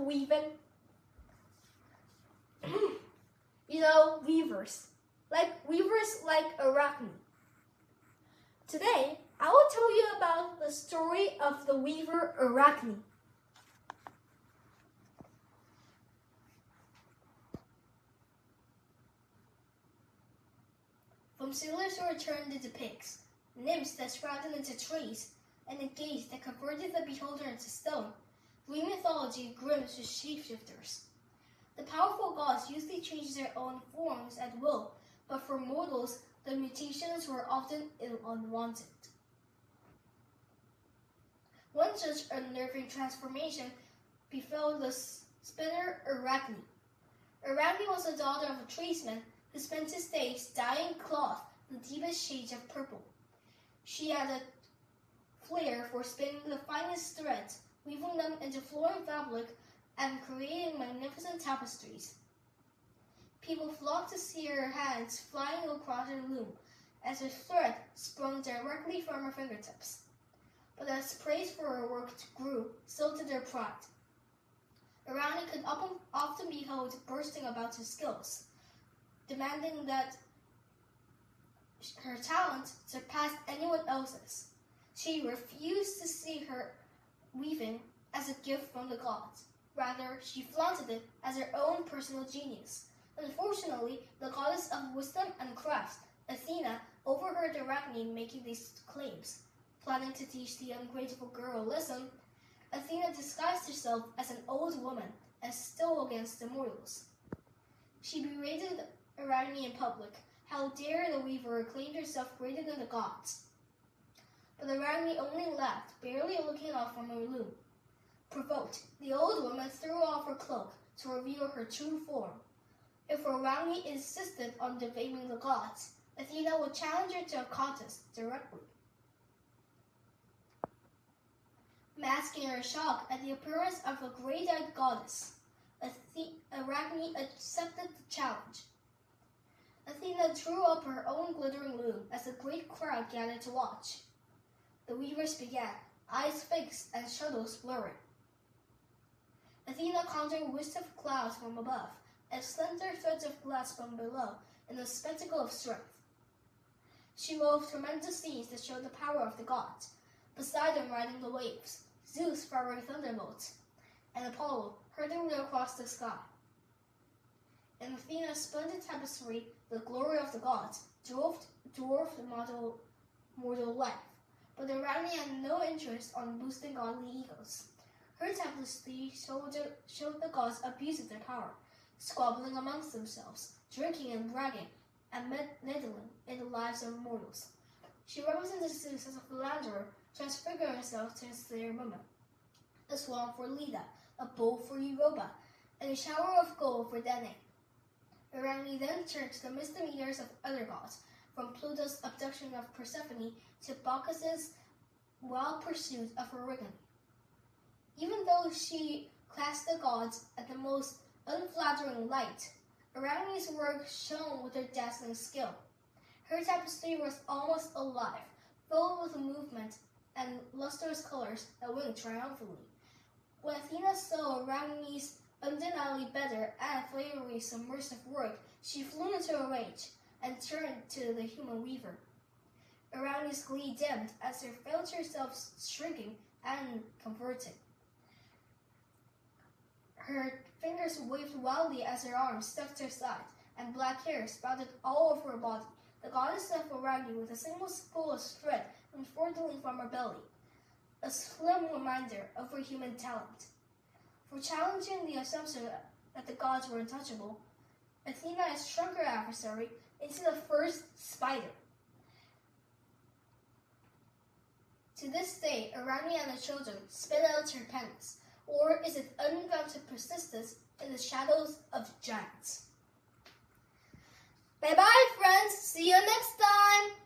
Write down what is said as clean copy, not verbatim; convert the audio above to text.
weaving? Weavers. Weavers like Arachne. Today, I will tell you about the story of the weaver Arachne. From sailors who were turned into pigs, nymphs that sprouted into trees, and a gaze that converted the beholder into stone, Greek mythology grins with shapeshifters. The powerful gods usually change their own forms at will, but for mortals, the mutations were often unwanted. One such unnerving transformation befell the spinner Arachne. Arachne was the daughter of a tradesman who spent his days dyeing cloth in the deepest shades of purple. She had a flair for spinning the finest threads, weaving them into flowing fabric and creating magnificent tapestries. People flocked to see her hands flying across her loom as her thread sprung directly from her fingertips. But as praise for her work grew, so did their pride. Arachne could often be held bursting about her skills, demanding that her talent surpassed anyone else's. She refused to see her weaving as a gift from the gods. Rather, she flaunted it as her own personal genius. Unfortunately, the goddess of wisdom and craft, Athena, overheard Arachne making these claims. Planning to teach the ungrateful girl a lesson, Athena disguised herself as an old woman and stole against the mortals. She berated Arachne in public. How dare the weaver claim herself greater than the gods? But Arachne only laughed, barely looking up from her loom. Provoked, the old woman threw off her cloak to reveal her true form. If Arachne insisted on defaming the gods, Athena would challenge her to a contest directly. Masking her shock at the appearance of a gray-eyed goddess, Arachne accepted the challenge. Athena drew up her own glittering loom as a great crowd gathered to watch. The weavers began, eyes fixed and shadows blurring. Athena conjured wisps of clouds from above and slender threads of glass from below in a spectacle of strength. She wove tremendous scenes that showed the power of the gods, Poseidon riding the waves, Zeus firing thunderbolts, and Apollo hurtling them across the sky. In Athena's splendid tapestry, the glory of the gods dwarfed mortal life, but Arachne had no interest on boosting godly egos. Her tapestry showed the gods abusing their power, squabbling amongst themselves, drinking and bragging, and meddling in the lives of mortals. She represented Zeus as a philanderer, transfiguring herself to a slayer woman, a swan for Leda, a bow for Europa, and a shower of gold for Danae. Arachne then turned to the misdemeanors of other gods, from Pluto's abduction of Persephone to Bacchus's wild pursuit of Eurydice. Even though she classed the gods at the most unflattering light, Arachne's work shone with her dazzling skill. Her tapestry was almost alive, filled with movement and lustrous colors that winked triumphantly. When Athena saw Arachne's undeniably better and flagrantly submersive work, she flew into a rage and turned to the human weaver. Arachne's glee dimmed as she felt herself shrinking and converting. Her fingers waved wildly as her arms stuck to her side, and black hair sprouted all over her body. The goddess left Arachne with a single spool of thread unfurling from her belly, a slim reminder of her human talent. For challenging the assumption that the gods were untouchable, Athena has shrunk her adversary into the first spider. To this day, Arachne and her children spit out her penance, or is it unbounded persistence in the shadows of giants? Bye-bye, friends. See you next time.